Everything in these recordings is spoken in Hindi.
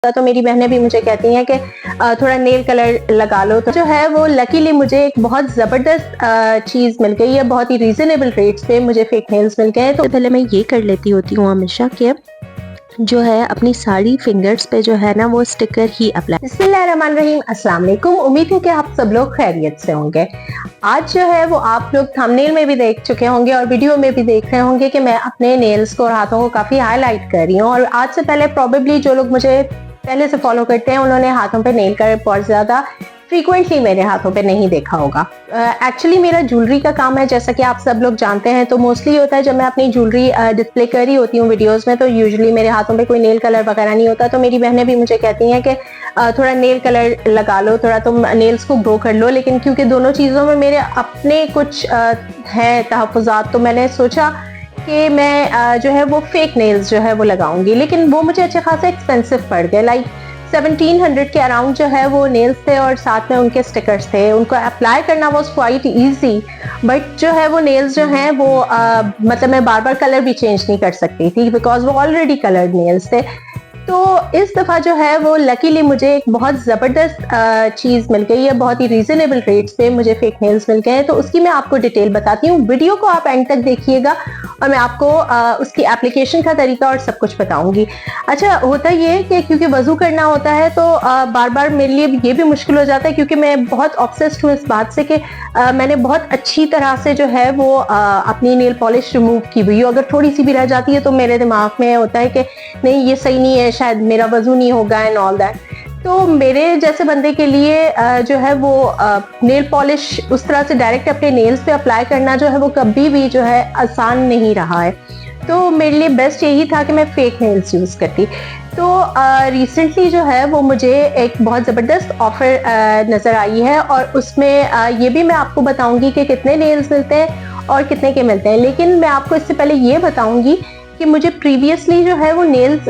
तो मेरी बहनें भी मुझे कहती हैं कि थोड़ा नेल कलर लगा लो। तो जो है वो लकीली मुझे एक बहुत ज़बरदस्त चीज़ मिल गई है, बहुत ही रीज़नेबल रेट्स पे मुझे फेक नेल्स मिल गए हैं। तो पहले मैं ये कर लेती होती हूँ हमेशा कि जो है अपनी सारी फिंगर्स पे जो है ना वो स्टिकर ही अप्लाई। बिस्मिल्लाहिर्रहमानिर्रहीम, अस्सलाम वालेकुम। उम्मीद है कि आप सब लोग खैरियत से होंगे। आज जो है वो आप लोग थंबनेल में भी देख चुके होंगे और वीडियो में भी देख रहे होंगे कि मैं अपने नेल्स को और हाथों को काफ़ी हाईलाइट कर रही हूँ। और आज से पहले प्रोबेबली जो लोग मुझे पहले से फॉलो करते हैं उन्होंने हाथों पे नेल कलर बहुत ज़्यादा फ्रीक्वेंटली मेरे हाथों पे नहीं देखा होगा। एक्चुअली मेरा ज्वेलरी का काम है, जैसा कि आप सब लोग जानते हैं। तो मोस्टली होता है जब मैं अपनी ज्वेलरी डिस्प्ले कर रही होती हूँ वीडियोस में, तो यूजुअली मेरे हाथों पे कोई नेल कलर वगैरह नहीं होता। तो मेरी बहनें भी मुझे कहती हैं कि थोड़ा नेल कलर लगा लो, थोड़ा तुम नेल्स को ग्रो कर लो। लेकिन क्योंकि दोनों चीज़ों में मेरे अपने कुछ हैं तहफ़्फ़ुज़ात, तो मैंने सोचा कि मैं जो है वो फेक नेल्स जो है वो लगाऊंगी। लेकिन वो मुझे अच्छे खासे एक्सपेंसिव पड़ गए। लाइक 1700 के अराउंड जो है वो नेल्स थे और साथ में उनके स्टिकर्स थे। उनको अप्लाई करना वाज क्वाइट इजी, बट जो है वो नेल्स जो हैं वो मतलब मैं बार बार कलर भी चेंज नहीं कर सकती थी बिकॉज वो ऑलरेडी कलर्ड नेल्स थे। तो इस दफ़ा जो है वो लकीली मुझे एक बहुत ज़बरदस्त चीज़ मिल गई है, बहुत ही रीज़नेबल रेट्स पे मुझे फेक नेल्स मिल गए हैं। तो उसकी मैं आपको डिटेल बताती हूँ। वीडियो को आप एंड तक देखिएगा और मैं आपको उसकी एप्लीकेशन का तरीका और सब कुछ बताऊंगी। अच्छा, होता ये है कि क्योंकि वजू करना होता है तो बार बार मेरे लिए ये भी मुश्किल हो जाता है, क्योंकि मैं बहुत ऑब्सेस्ड हूँ इस बात से कि मैंने बहुत अच्छी तरह से जो है वो अपनी नेल पॉलिश रिमूव की हुई। अगर थोड़ी सी भी रह जाती है तो मेरे दिमाग में होता है कि नहीं ये सही नहीं है, शायद मेरा वजू नहीं होगा एंड ऑल दैट। तो मेरे जैसे बंदे के लिए जो है वो नेल पॉलिश उस तरह से डायरेक्ट अपने नेल्स पे अप्लाई करना जो है वो कभी भी जो है आसान नहीं रहा है। तो मेरे लिए बेस्ट यही था कि मैं फेक नेल्स यूज़ करती। तो रिसेंटली जो है वो मुझे एक बहुत ज़बरदस्त ऑफ़र नज़र आई है और उसमें ये भी मैं आपको बताऊंगी कि कितने नेल्स मिलते हैं और कितने के मिलते हैं। लेकिन मैं आपको इससे पहले ये बताऊंगी कि मुझे प्रीवियसली जो है वो नेल्स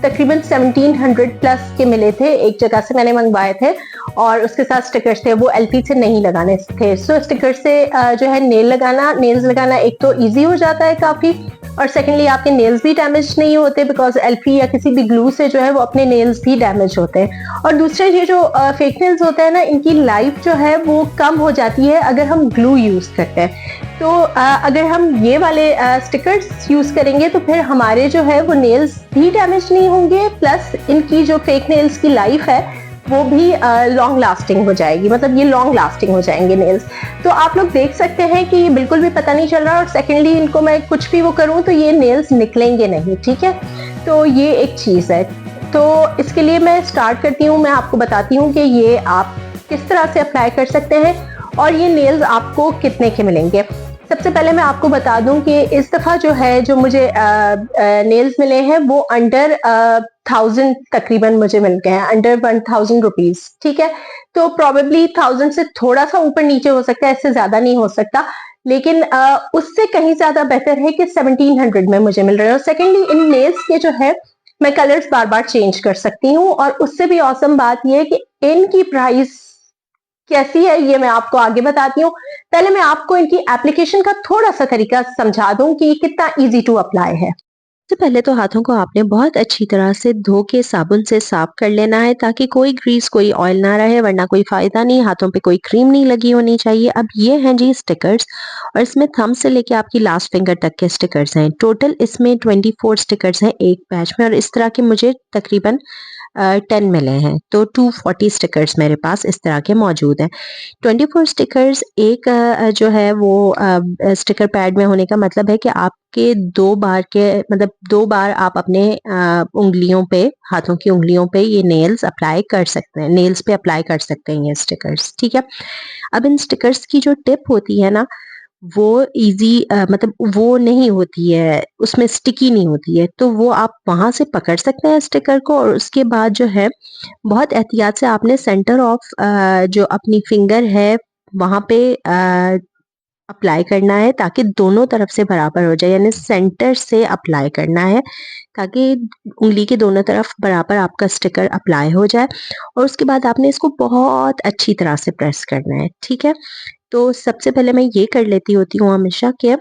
तकरीबन 1700 प्लस के मिले थे। एक जगह से मैंने मंगवाए थे और उसके साथ स्टिकर्स थे, वो एलपी से नहीं लगाने थे। सो स्टिकर से जो है नेल्स लगाना एक तो इजी हो जाता है काफ़ी, और सेकेंडली आपके नेल्स भी डैमेज नहीं होते बिकॉज एलपी या किसी भी ग्लू से जो है वो अपने नेल्स भी डैमेज होते हैं। और दूसरे ये जो फेक नेल्स होते हैं ना, इनकी लाइफ जो है वो कम हो जाती है अगर हम ग्लू यूज़ करते हैं। तो अगर हम ये वाले स्टिकर्स यूज़ करेंगे तो फिर हमारे जो है वो नेल्स भी डैमेज नहीं होंगे, प्लस इनकी जो फेक नेल्स की लाइफ है वो भी लॉन्ग लास्टिंग हो जाएगी। मतलब ये लॉन्ग लास्टिंग हो जाएंगे नेल्स। तो आप लोग देख सकते हैं कि बिल्कुल भी पता नहीं चल रहा, और सेकेंडली इनको मैं कुछ भी वो करूँ तो ये नेल्स निकलेंगे नहीं। ठीक है, तो ये एक चीज़ है। तो इसके लिए मैं स्टार्ट करती हूँ, मैं आपको बताती हूँ कि ये आप किस तरह से अप्लाई कर सकते हैं और ये नेल्स आपको कितने के मिलेंगे। सबसे पहले मैं आपको बता दूं कि इस दफ़ा जो है जो मुझे नेल्स मिले हैं वो अंडर 1000 तकरीबन मुझे मिल गए हैं, अंडर 1000 रुपीज। ठीक है, तो प्रोबेबली 1000 से थोड़ा सा ऊपर नीचे हो सकता है, इससे ज्यादा नहीं हो सकता। लेकिन उससे कहीं ज्यादा बेहतर है कि 1700 में मुझे मिल रहे हैं। और सेकेंडली इन नेल्स के जो है मैं कलर्स बार बार चेंज कर सकती हूँ, और उससे भी औसम बात यह है कि इनकी प्राइस कैसी है ये मैं आपको आगे बताती हूँ। पहले मैं आपको इनकी एप्लीकेशन का थोड़ा सा तरीका समझा दूं कि कितना इजी टू अप्लाई है। सबसे पहले तो हाथों को आपने बहुत अच्छी तरह से धो के साबुन से साफ कर लेना है, ताकि कोई ग्रीस कोई ऑयल ना रहे, वरना कोई फायदा नहीं। हाथों पे कोई क्रीम नहीं लगी होनी चाहिए। अब ये हैं जी स्टिकर्स, और इसमें थंब से लेके आपकी लास्ट फिंगर तक के स्टिकर्स हैं। टोटल इसमें 24 स्टिकर्स हैं एक बैच में, और इस तरह के मुझे तकरीबन 10 मिले हैं। तो 240 स्टिकर्स मेरे पास इस तरह के मौजूद हैं। 24 स्टिकर्स एक जो है वो स्टिकर पैड में होने का मतलब है कि आपके 2 बार के मतलब 2 बार आप अपने उंगलियों पे, हाथों की उंगलियों पे ये नेल्स अप्लाई कर सकते हैं, नेल्स पे अप्लाई कर सकते हैं ये स्टिकर्स। ठीक है, अब इन स्टिकर्स की जो टिप होती है ना, वो इजी मतलब वो नहीं होती है, उसमें स्टिकी नहीं होती है। तो वो आप वहां से पकड़ सकते हैं स्टिकर को, और उसके बाद जो है बहुत एहतियात से आपने सेंटर ऑफ जो अपनी फिंगर है वहां पे अप्लाई करना है, ताकि दोनों तरफ से बराबर हो जाए। यानी सेंटर से अप्लाई करना है ताकि उंगली के दोनों तरफ बराबर आपका स्टिकर अप्लाई हो जाए, और उसके बाद आपने इसको बहुत अच्छी तरह से प्रेस करना है। ठीक है, तो सबसे पहले मैं ये कर लेती होती हूँ हमेशा कि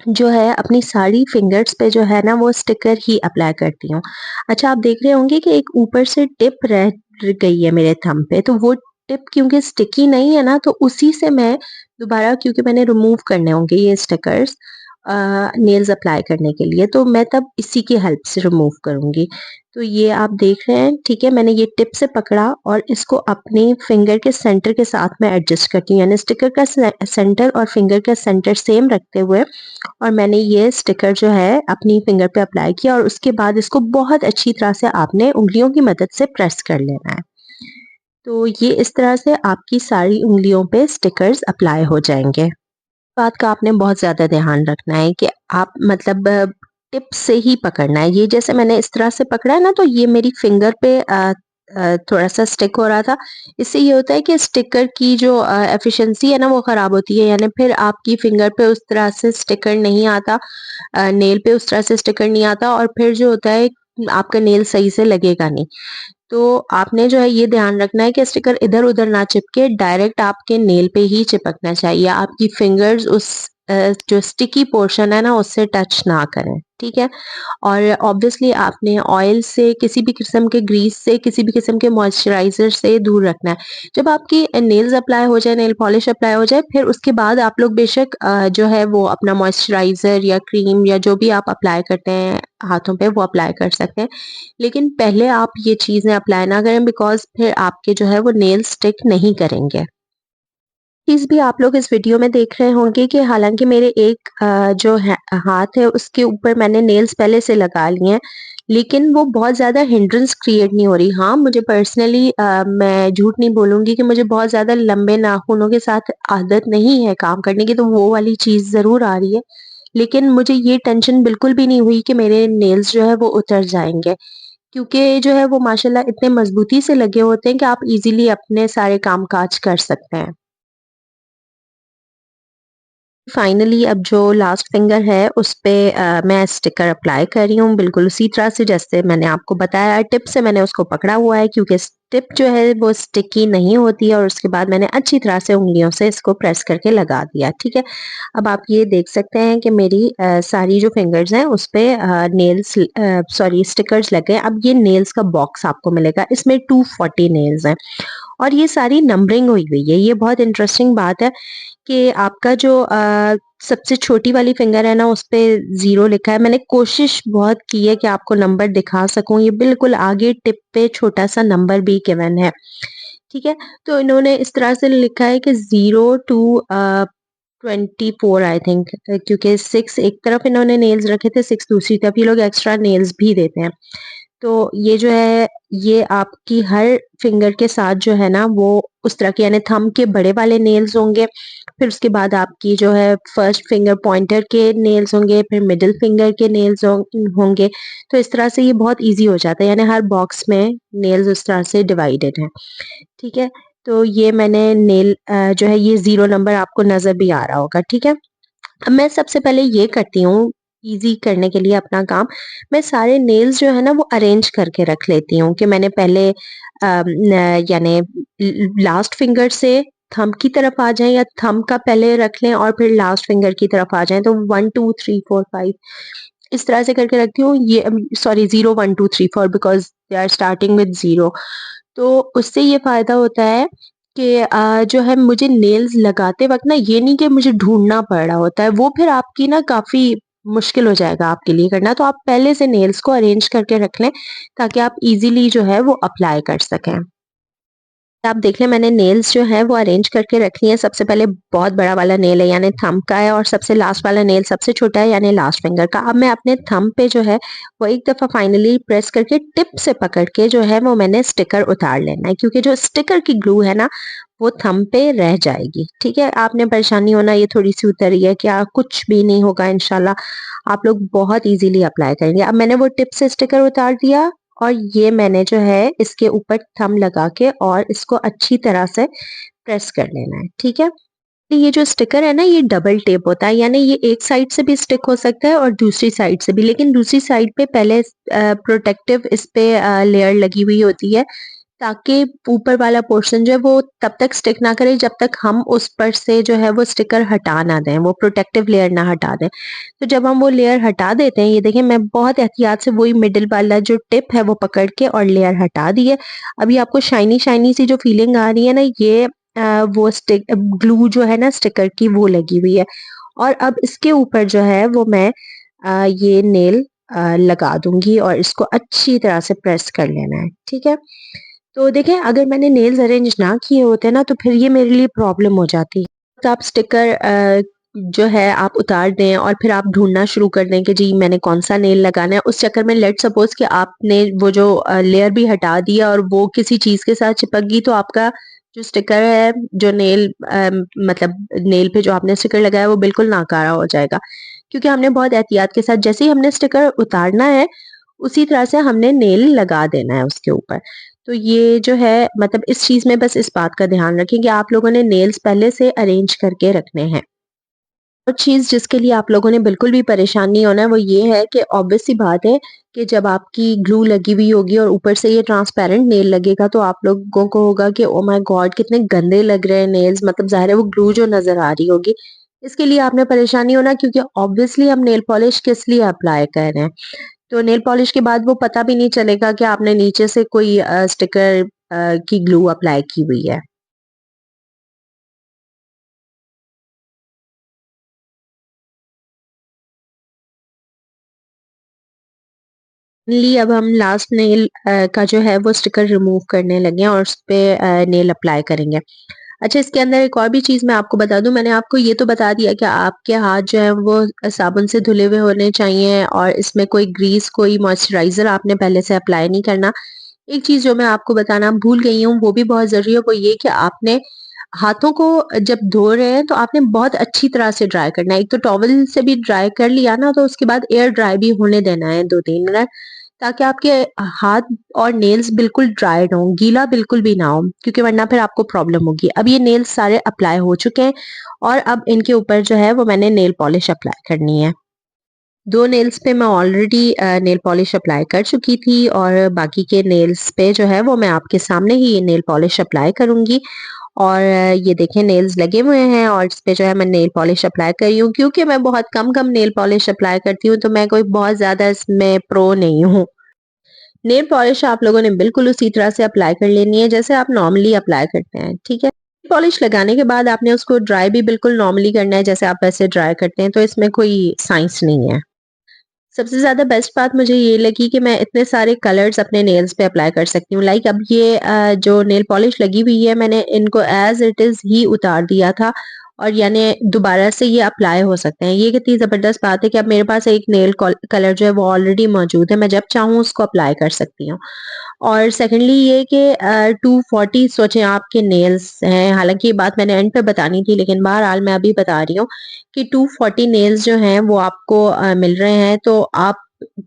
जो है अपनी सारी फिंगर्स पे जो है ना वो स्टिकर ही अप्लाई करती हूँ। अच्छा, आप देख रहे होंगे कि एक ऊपर से टिप रह गई है मेरे थंब पे, तो वो टिप क्योंकि स्टिकी नहीं है ना, तो उसी से मैं दोबारा, क्योंकि मैंने रिमूव करने होंगे ये स्टिकर्स नेल्स अप्लाई करने के लिए, तो मैं तब इसी की हेल्प से रिमूव करूँगी। तो ये आप देख रहे हैं, ठीक है? मैंने ये टिप से पकड़ा और इसको अपनी फिंगर के सेंटर के साथ में एडजस्ट करती हूँ, यानी स्टिकर का सेंटर और फिंगर का सेंटर सेम रखते हुए, और मैंने ये स्टिकर जो है अपनी फिंगर पे अप्लाई किया और उसके बाद इसको बहुत अच्छी तरह से आपने उँगलियों की मदद से प्रेस कर लेना है। तो ये इस तरह से आपकी सारी उँगलियों पे स्टिकर्स अप्लाई हो जाएँगे। बात का आपने बहुत ज़्यादा ध्यान रखना है कि आप मतलब टिप से ही पकड़ना है। ये जैसे मैंने इस तरह से पकड़ा है ना, तो ये मेरी फिंगर पे थोड़ा-सा स्टिक हो रहा था। इससे ये होता है कि स्टिकर की जो एफिशिएंसी है ना वो ख़राब होती है, यानी फिर आपकी फिंगर पे उस तरह से स्टिकर नहीं आता, नेल पे उस तरह से स्टिकर नहीं आता, और फिर जो होता है आपका नेल सही से लगेगा नहीं। तो आपने जो है ये ध्यान रखना है कि स्टिकर इधर-उधर ना चिपके, डायरेक्ट आपके नेल पे ही चिपकना चाहिए। आपकी फिंगर्स उस जो स्टिकी पोर्शन है ना उससे टच ना करें, ठीक है? और ऑब्वियसली आपने ऑयल से, किसी भी किस्म के ग्रीस से, किसी भी किस्म के मॉइस्चराइज़र से दूर रखना है। जब आपकी नेल्स अप्लाई हो जाए, नेल पॉलिश अप्लाई हो जाए, फिर उसके बाद आप लोग बेशक जो है वो अपना मॉइस्चराइज़र या क्रीम या जो भी आप अप्लाई करते हैं हाथों पे वो अप्लाई कर सकते हैं। लेकिन पहले आप ये चीज़ें अप्लाई ना करें, बिकॉज़ फिर आपके जो है वो नेल स्टिक नहीं करेंगे। चीज़ भी आप लोग इस वीडियो में देख रहे होंगे कि हालाँकि मेरे एक जो है हाथ है उसके ऊपर मैंने नेल्स पहले से लगा लिए हैं, लेकिन वो बहुत ज़्यादा हिंड्रेंस क्रिएट नहीं हो रही। हाँ, मुझे पर्सनली मैं झूठ नहीं बोलूँगी कि मुझे बहुत ज़्यादा लंबे नाखूनों के साथ आदत नहीं है काम करने की, तो वो वाली चीज़ ज़रूर आ रही है। लेकिन मुझे ये टेंशन बिल्कुल भी नहीं हुई कि मेरे नेल्स जो है वो उतर जाएँगे, क्योंकि जो है वो माशाल्लाह इतने मज़बूती से लगे होते हैं कि आप इज़िली अपने सारे काम-काज कर सकते हैं। फाइनली अब जो लास्ट फिंगर है उस पे मैं स्टिकर अप्लाई कर रही हूँ बिल्कुल उसी तरह से जैसे मैंने आपको बताया। टिप से मैंने उसको पकड़ा हुआ है क्योंकि टिप जो है वो स्टिकी नहीं होती है, और उसके बाद मैंने अच्छी तरह से उंगलियों से इसको प्रेस करके लगा दिया, ठीक है। अब आप ये देख सकते हैं कि मेरी सारी जो फिंगर्स हैं उस पे नेल्स सॉरी स्टिकर्स लगे हैं। अब ये नेल्स का बॉक्स आपको मिलेगा, इसमें 240 नेल्स हैं और ये सारी नंबरिंग हुई हुई है। ये बहुत इंटरेस्टिंग बात है कि आपका जो सबसे छोटी वाली फिंगर है ना उसपे 0 लिखा है। मैंने कोशिश बहुत की है कि आपको नंबर दिखा सकूँ। ये बिल्कुल आगे टिप पे छोटा-सा नंबर भी गिवन है, ठीक है? तो इन्होंने इस तरह से लिखा है कि 0 टू 24 आई थिंक, क्योंकि 6 एक तरफ इन्होंने नेल्स रखे थे, 6 दूसरी तरफ। ये लोग एक्स्ट्रा नेल्स भी देते हैं। तो ये जो है, ये आपकी हर फिंगर के साथ जो है ना वो उस तरह के यानी थंब के बड़े वाले नेल्स होंगे, फिर उसके बाद आपकी जो है फर्स्ट फिंगर पॉइंटर के नेल्स होंगे, फिर मिडल फिंगर के नेल्स होंगे। तो इस तरह से ये बहुत ईज़ी हो जाता है, यानी हर बॉक्स में नेल्स उस तरह से डिवाइडेड हैं, ठीक है? तो ये मैंने जो है ये 0 नंबर आपको नज़र भी आ रहा होगा, ठीक है? अब मैं सबसे पहले ये करती हूँ, ईज़ी करने के लिए अपना काम, मैं सारे नेल्स जो है ना वो अरेंज करके रख लेती हूँ कि मैंने पहले न यानी लास्ट फिंगर से थंब की तरफ आ जाएँ या थंब का पहले रख लें और फिर लास्ट फिंगर की तरफ आ जाएँ, तो 1 2 3 4 5 इस तरह से करके रखती हूँ। ये sorry 0 1 2 3 4 because they are starting with 0। तो उससे ये फ़ायदा होता है कि जो है मुझे नेल्स लगाते वक़्त ना ये नहीं कि मुझे ढूँढना पड़ रहा होता है, वो फिर आपकी ना काफ़ी मुश्किल हो जाएगा आपके लिए करना। तो आप पहले से नेल्स को अरेंज करके रख लें ताकि आप ईज़िली जो है वो अप्लाई कर सकें। आप देख लें मैंने नेल्स जो है वो अरेंज करके रख लिए हैं। सबसे पहले बहुत बड़ा वाला नेल है यानी थंब का है, और सबसे लास्ट वाला नेल सबसे छोटा है यानी लास्ट फिंगर का। अब मैं अपने थंब पे जो है वो एक दफ़ा फाइनली प्रेस करके टिप से पकड़ के जो है वो मैंने स्टिकर उतार लेना है, क्योंकि जो स्टिकर की ग्लू है ना वो थंब पे रह जाएगी, ठीक है? आपने परेशानी होना ये थोड़ी-सी उतरी है, क्या कुछ भी नहीं होगा इंशाल्लाह, आप लोग बहुत ईज़िली अप्लाई करेंगे। अब मैंने वो टिप से स्टिकर उतार दिया और ये मैंने जो है इसके ऊपर थंब लगा के और इसको अच्छी तरह से प्रेस कर लेना है, ठीक है? तो ये जो स्टिकर है ना ये डबल टेप होता है, यानी ये एक साइड से भी स्टिक हो सकता है और दूसरी साइड से भी, लेकिन दूसरी साइड पे पहले प्रोटेक्टिव इस पे लेयर लगी हुई होती है, ताकि ऊपर वाला पोर्शन जो है वो तब तक स्टिक ना करे जब तक हम उस पर से जो है वो स्टिकर हटा ना दें, वो प्रोटेक्टिव लेयर ना हटा दें। तो जब हम वो लेयर हटा देते हैं, ये देखिए मैं बहुत एहतियात से वही मिडल वाला जो टिप है वो पकड़ के और लेयर हटा दी है। अभी आपको शाइनी शाइनी सी जो फीलिंग आ रही है ना, ये वो स्टिक ग्लू जो है ना स्टिकर की वो लगी हुई है। और अब इसके ऊपर जो है वो मैं ये नेल लगा दूंगी और इसको अच्छी तरह से प्रेस कर लेना है, ठीक है। तो देखिए अगर मैंने नेल्स अरेंज ना किए होते ना तो फिर ये मेरे लिए प्रॉब्लम हो जाती। तो आप स्टिकर जो है आप उतार दें और फिर आप ढूँढना शुरू कर दें कि जी मैंने कौन-सा नेल लगाना है। उस चक्कर में लेट्स सपोज़ कि आपने वो जो लेयर भी हटा दिया और वो किसी चीज़ के साथ चिपक गई तो आपका जो स्टिकर है, जो नेल मतलब नेल पे जो आपने स्टिकर लगाया है वो बिल्कुल नाकारा हो जाएगा। क्योंकि हमने बहुत एहतियात के साथ जैसे ही हमने स्टिकर उतारना है, उसी तरह से हमने नेल लगा देना है उसके ऊपर। तो ये जो है मतलब इस चीज़ में बस इस बात का ध्यान रखें कि आप लोगों ने नेल्स पहले से अरेंज करके रखने हैं। और चीज़ जिसके लिए आप लोगों ने बिल्कुल भी परेशान नहीं होना है वो ये है कि ऑब्वियस सी बात है कि जब आपकी ग्लू लगी हुई होगी और ऊपर से ये ट्रांसपेरेंट नेल लगेगा तो आप लोगों को होगा कि ओह माय गॉड कितने गंदे लग रहे हैं नेल्स, मतलब ज़ाहिर है वो ग्लू जो नज़र आ रही होगी। इसके लिए आपने परेशान नहीं होना क्योंकि ऑब्वियसली हम नेल पॉलिश किस लिए अप्लाई कर रहे हैं। तो नेल पॉलिश के बाद वो पता भी नहीं चलेगा कि आपने नीचे से कोई स्टिकर की ग्लू अप्लाई की हुई है। ली अब हम लास्ट नेल का जो है वो स्टिकर रिमूव करने लगे हैं और उस पे नेल अप्लाई करेंगे। अच्छा इसके अंदर एक और भी चीज़ मैं आपको बता दूँ, मैंने आपको ये तो बता दिया कि आपके हाथ जो है वो साबुन से धुले हुए होने चाहिए और इसमें कोई ग्रीस, कोई मॉइस्चराइज़र आपने पहले से अप्लाई नहीं करना। एक चीज़ जो मैं आपको बताना भूल गई हूँ वो भी बहुत ज़रूरी है, वो ये कि आपने हाथों को जब धो रहे हैं तो आपने बहुत अच्छी तरह से ड्राई करना है। एक तो टॉवल से भी ड्राई कर लिया ना तो उसके बाद एयर ड्राई भी होने देना है 2-3 मिनट, ताकि आपके हाथ और नेल्स बिल्कुल ड्राइड हों, गीला बिल्कुल भी ना हो, क्योंकि वरना फिर आपको प्रॉब्लम होगी। अब ये नेल्स सारे अप्लाई हो चुके हैं और अब इनके ऊपर जो है वो मैंने नेल पॉलिश अप्लाई करनी है। 2 नेल्स पे मैं ऑलरेडी नेल पॉलिश अप्लाई कर चुकी थी और बाकी के नेल्स पे जो है वो मैं आपके सामने ही ये नेल पॉलिश अप्लाई करूँगी। और ये देखें नेल्स लगे हुए हैं और इस पे जो है मैं नेल पॉलिश अप्लाई कर रही हूँ। क्योंकि मैं बहुत कम-कम नेल पॉलिश अप्लाई करती हूँ तो मैं कोई बहुत ज़्यादा इसमें प्रो नहीं हूँ। नेल पॉलिश आप लोगों ने बिल्कुल उसी तरह से अप्लाई कर लेनी है जैसे आप नॉर्मली अप्लाई करते हैं, ठीक है? पॉलिश लगाने के बाद आपने उसको ड्राई भी बिल्कुल नॉर्मली करना है जैसे आप वैसे ड्राई करते हैं, तो इसमें कोई साइंस नहीं है। सबसे ज़्यादा बेस्ट बात मुझे ये लगी कि मैं इतने सारे कलर्स अपने नेल्स पे अप्लाई कर सकती हूँ। लाइक अब ये जो नेल पॉलिश लगी हुई है मैंने इनको एज़ इट इज़ ही उतार दिया था और यानी दोबारा से ये अप्लाई हो सकते हैं। ये कितनी ज़बरदस्त बात है कि अब मेरे पास एक नेल कलर जो है वो ऑलरेडी मौजूद है। मैं जब चाहूँ उसको अप्लाई कर सकती हूँ। और सेकंडली ये कि 240 सोचें आपके नेल्स हैं, हालाँकि ये बात मैंने एंड पे बतानी थी लेकिन बहरहाल मैं अभी बता रही हूँ कि 240 नेल्स जो हैं वो आपको मिल रहे हैं, तो आप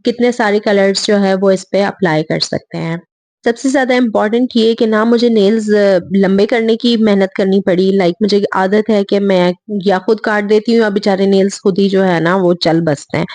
कितने सारे कलर्स जो है वो इस पे अप्लाई कर सकते हैं। सबसे ज़्यादा इम्पोर्टेंट ये कि ना मुझे नेल्स लंबे करने की मेहनत करनी पड़ी, लाइक मुझे आदत है कि मैं या खुद काट देती हूँ या बेचारे नेल्स खुद ही जो है ना वो चल बसते हैं।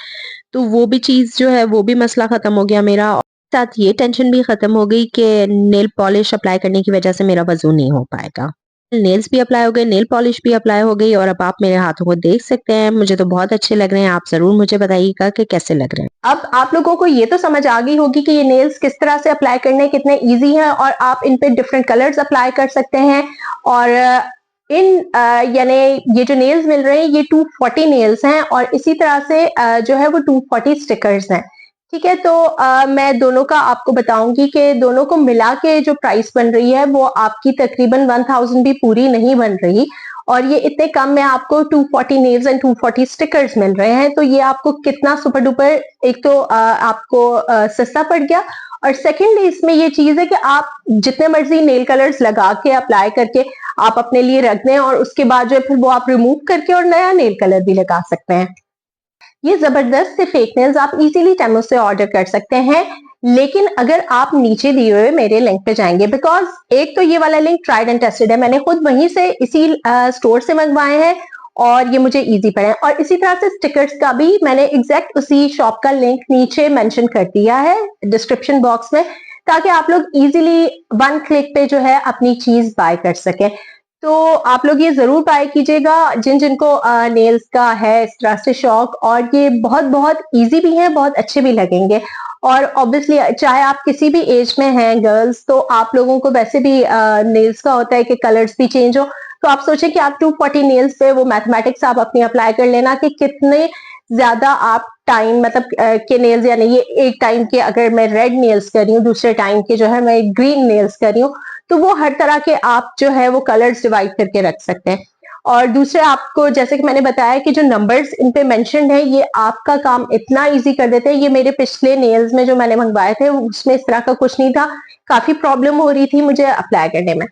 तो वो भी चीज़ जो है वो भी मसला ख़त्म हो गया मेरा और साथ ये टेंशन भी ख़त्म हो गई कि नेल पॉलिश अप्लाई करने की वज़ह से मेरा वज़ू नहीं हो पाएगा। नेल्स भी अप्लाई हो गए, नेल पॉलिश भी अप्लाई हो गई और अब आप मेरे हाथों को देख सकते हैं। मुझे तो बहुत अच्छे लग रहे हैं, आप ज़रूर मुझे बताइएगा कि कैसे लग रहे हैं। अब आप लोगों को ये तो समझ आ गई होगी कि ये नेल्स किस तरह से अप्लाई करने कितने ईज़ी हैं और आप इन पे डिफरेंट कलर्स अप्लाई कर सकते हैं और इन यानी ये जो नेल्स मिल रहे हैं ये 240 नेल्स हैं और इसी तरह से जो है वो 240 स्टिकर्स हैं। ठीक है, तो मैं दोनों का आपको बताऊंगी कि दोनों को मिला के जो प्राइस बन रही है वो आपकी तकरीबन 1000 भी पूरी नहीं बन रही और ये इतने कम में आपको 240 नेल्स एंड 240 स्टिकर्स मिल रहे हैं, तो ये आपको कितना सुपर डुपर एक तो आपको सस्ता पड़ गया और सेकेंडली इसमें ये चीज है कि आप जितने मर्जी नेल कलर्स लगा के अप्लाई करके आप अपने लिए रख दें और उसके बाद जो है फिर वो आप रिमूव करके और नया नेल कलर भी लगा सकते हैं। ये जबरदस्त से फेक नेल्स आप इजीली टेमो से ऑर्डर कर सकते हैं, लेकिन अगर आप नीचे दिए हुए मेरे लिंक पे जाएंगे, बिकॉज एक तो ये वाला लिंक ट्राइड एंड टेस्टेड है, मैंने खुद वहीं से इसी स्टोर से मंगवाए हैं और ये मुझे इजी पड़े और इसी तरह से स्टिकर्स का भी मैंने एग्जैक्ट उसी शॉप का लिंक नीचे मेंशन कर दिया है डिस्क्रिप्शन बॉक्स में, ताकि आप लोग इजीली वन क्लिक पे जो है अपनी चीज बाय कर सकें। तो आप लोग ये जरूर बाय कीजिएगा जिन जिनको नेल्स का है इस तरह से शौक, और ये बहुत बहुत इजी भी है, बहुत अच्छे भी लगेंगे। और ऑब्वियसली चाहे आप किसी भी एज में हैं गर्ल्स, तो आप लोगों को वैसे भी नेल्स का होता है कि कलर्स भी चेंज हो। तो आप सोचें कि आप 240 नेल्स पे वो मैथमेटिक्स आप अपनी अप्लाई कर लेना कि कितने ज्यादा आप टाइम मतलब के नेल्स, यानी ये एक टाइम के अगर मैं रेड नेल्स कर रही हूँ, दूसरे टाइम के जो है मैं ग्रीन नेल्स कर रही हूँ, तो वो हर तरह के आप जो है वो कलर्स डिवाइड करके रख सकते हैं। और दूसरे आपको जैसे कि मैंने बताया कि जो नंबर्स इन पे मेंशन्ड है ये आपका काम इतना इजी कर देते हैं। ये मेरे पिछले नेल्स में जो मैंने मंगवाए थे उसमें इस तरह का कुछ नहीं था, काफी प्रॉब्लम हो रही थी मुझे अप्लाई करने में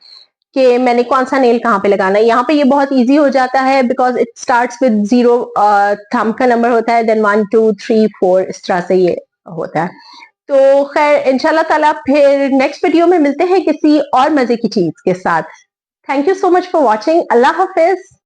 कि मैंने कौन सा नेल कहाँ पे लगाना है। यहाँ पे ये बहुत इजी हो जाता है because it starts with 0, thumb का नंबर होता है, देन 1 2 3 4 इस तरह से ये होता है। तो खैर इंशाल्लाह ताला फिर नेक्स्ट वीडियो में मिलते हैं किसी और मजे की चीज के साथ। Thank you so much for watching. Allah Hafiz.